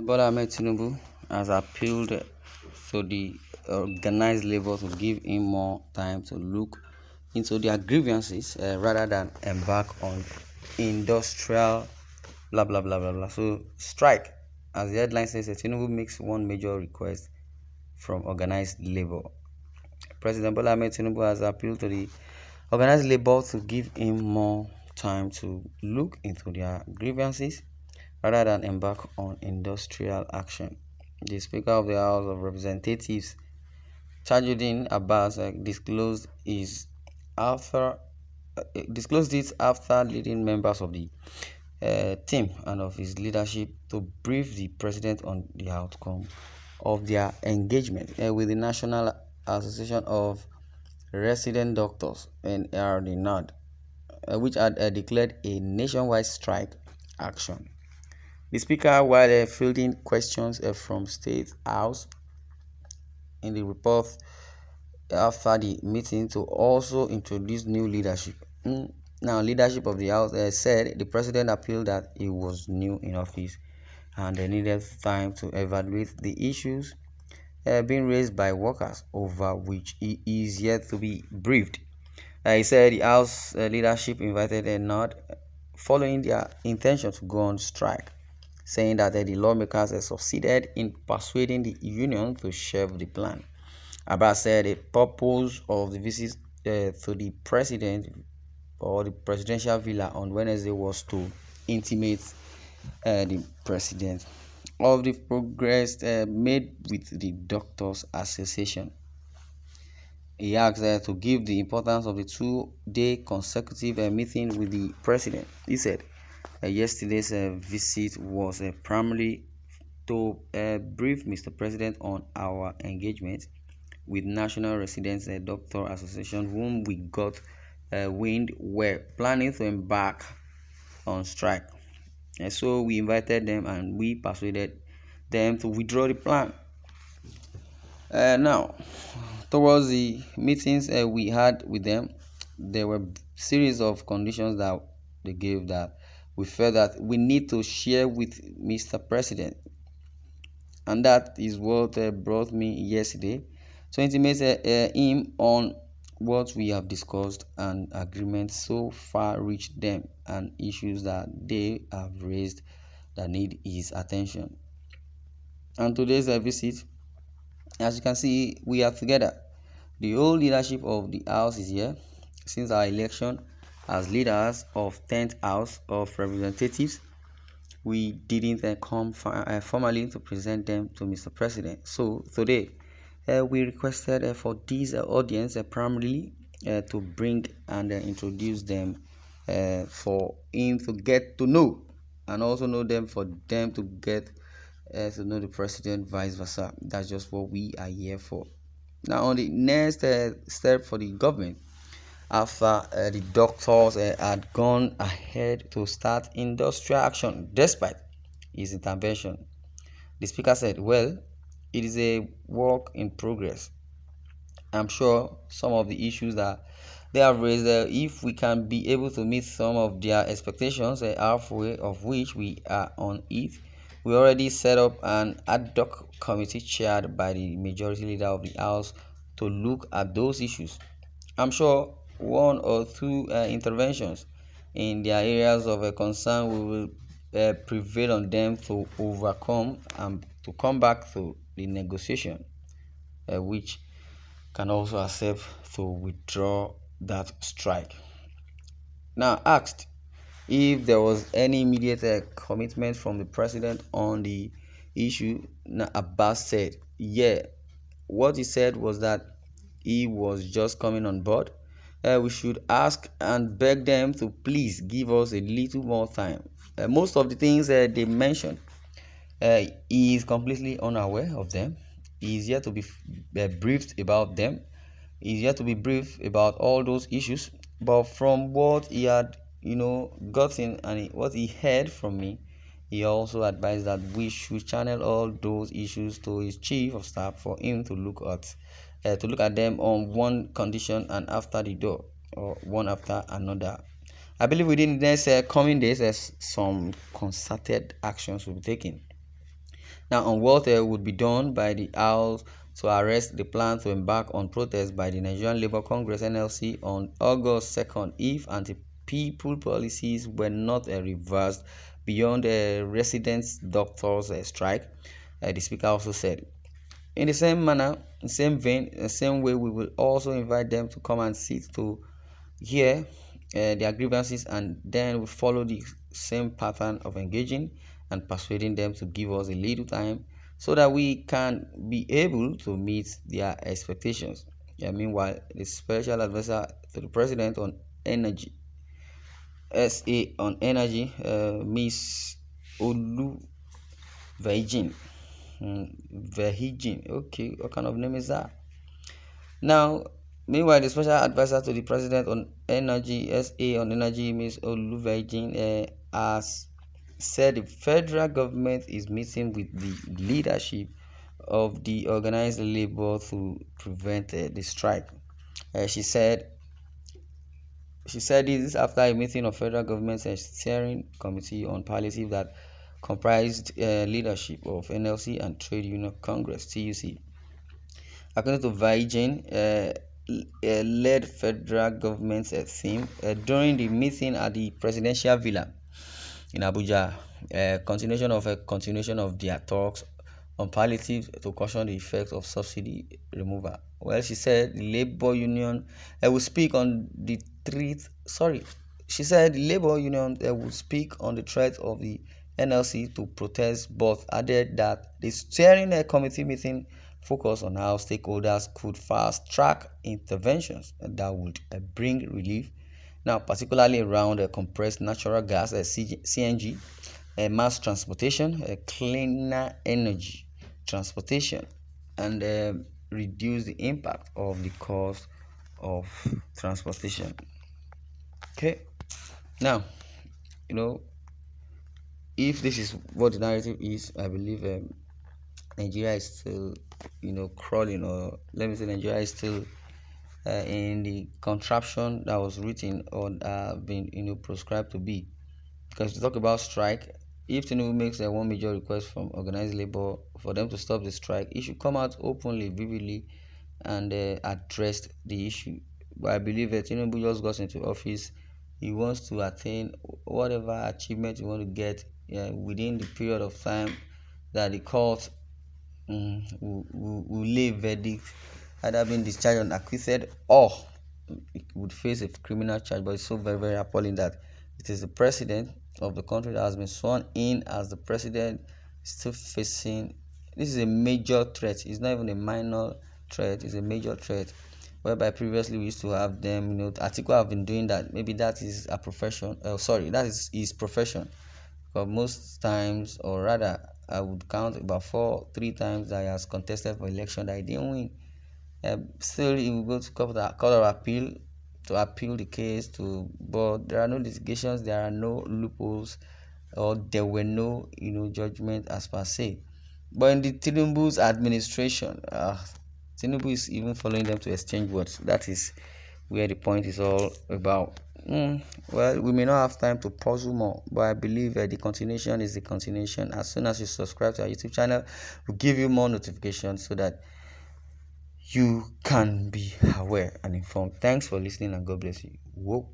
Bola Ahmed Tinubu has appealed to the organized labor to give him more time to look into their grievances rather than embark on industrial blah blah blah blah blah. So strike, as the headline says, Tinubu makes one major request from organized labor. President Bola Ahmed Tinubu has appealed to the organized labor to give him more time to look into their grievances rather than embark on industrial action. The Speaker of the House of Representatives, Tajuddin Abbas, disclosed it after leading members of the team and of his leadership to brief the president on the outcome of their engagement with the National Association of Resident Doctors (NRD) NAD, which had declared a nationwide strike action. The Speaker, while fielding questions from State House in the report after the meeting to also introduce new leadership. Now, leadership of the House said the President appealed that he was new in office and they needed time to evaluate the issues being raised by workers over which he is yet to be briefed. He said the House leadership invited a nod following their intention to go on strike, saying that the lawmakers succeeded in persuading the union to shelve the plan. Abbas said the purpose of the visit to the president or the presidential villa on Wednesday was to intimate the president of the progress made with the Doctors Association. He asked to give the importance of the two-day consecutive meeting with the president. He said yesterday's visit was primarily to brief Mr. President on our engagement with National Residents Doctor Association, whom we got wind were planning to embark on strike. And so we invited them and we persuaded them to withdraw the plan. Now, towards the meetings we had with them, there were a series of conditions that they gave that we felt that we need to share with Mr. President. And that is what brought me yesterday to intimate him on what we have discussed and agreements so far reached them and issues that they have raised that need his attention. And today's visit, as you can see, we are together. The whole leadership of the House is here since our election as leaders of 10th House of Representatives. We didn't come formally to present them to Mr. President. So today, we requested for this audience primarily to bring and introduce them for him to get to know and also know them for them to get to know the president, vice versa. That's just what we are here for. Now, on the next step for the government, after the doctors had gone ahead to start industrial action despite his intervention, the speaker said, well, it is a work in progress. I'm sure some of the issues that they have raised, if we can be able to meet some of their expectations, halfway of which we are on it, we already set up an ad hoc committee chaired by the majority leader of the House to look at those issues. I'm sure one or two interventions in their areas of concern will prevail on them to overcome and to come back to the negotiation, which can also accept to withdraw that strike. Now, asked if there was any immediate commitment from the president on the issue, Abbas said, yeah, what he said was that he was just coming on board. We should ask and beg them to please give us a little more time. Most of the things they mentioned, he is completely unaware of them. He is yet to be briefed about them. He is yet to be briefed about all those issues. But from what he had, gotten and what he heard from me, he also advised that we should channel all those issues to his chief of staff for him to look at them on one condition and after the door, or one after another. I believe within the next coming days, some concerted actions will be taken. Now, unwarranted would be done by the House to arrest the plan to embark on protests by the Nigerian Labour Congress (NLC) on August 2nd if anti-people policies were not reversed beyond residents' doctors' strike, the Speaker also said. In the same manner, in the same vein, the same way, we will also invite them to come and sit to hear their grievances, and then we follow the same pattern of engaging and persuading them to give us a little time so that we can be able to meet their expectations. Yeah, meanwhile, the special advisor to the president on energy, SA on energy, Miss Olu Vejin. Vehijin. Okay, what kind of name is that? Now, meanwhile, the special advisor to the president on energy, SA on energy, Ms. Oluvejin, has said the federal government is meeting with the leadership of the organized labor to prevent the strike. She said this after a meeting of federal government's steering committee on palliative that comprised leadership of NLC and Trade Union Congress (TUC). According to Vigen, led federal government's theme during the meeting at the presidential villa in Abuja, continuation of their talks on palliative to caution the effect of subsidy removal. Well, she said the labor union will speak on the threat. Sorry, she said the labor union will speak on the threat of the NLC to protest, but added that the steering committee meeting focused on how stakeholders could fast track interventions that would bring relief. Now, particularly around compressed natural gas, CNG, mass transportation, cleaner energy transportation, and reduce the impact of the cost of transportation. Okay, now, you know, if this is what the narrative is, I believe Nigeria is still, crawling, or let me say, Nigeria is still in the contraption that was written or been, prescribed to be. Because to talk about strike, if Tinubu makes one major request from organized labor for them to stop the strike, he should come out openly, vividly, and address the issue. But I believe that Tinubu just got into office. He wants to attain whatever achievement he want to get within the period of time that the court will lay verdict, either being discharged and acquitted, or it would face a criminal charge. But it's so very, very appalling that it is the president of the country that has been sworn in as the president still facing. This is a major threat. It's not even a minor threat. It's a major threat. Whereby previously we used to have them, Atiku have been doing that. Maybe that is a profession. Sorry, that is his profession. But most times, or rather, I would count about 3 times that he has contested for election that he didn't win. Still, he will go to court of appeal to appeal the case but there are no litigations, there are no loopholes, or there were no judgment as per se. But in the Tinubu's administration, Tinubu is even following them to exchange words. That is where the point is all about. Well, we may not have time to puzzle more, but I believe the continuation is the continuation. As soon as you subscribe to our YouTube channel, we'll give you more notifications so that you can be aware and informed. Thanks for listening, and God bless you. Whoa.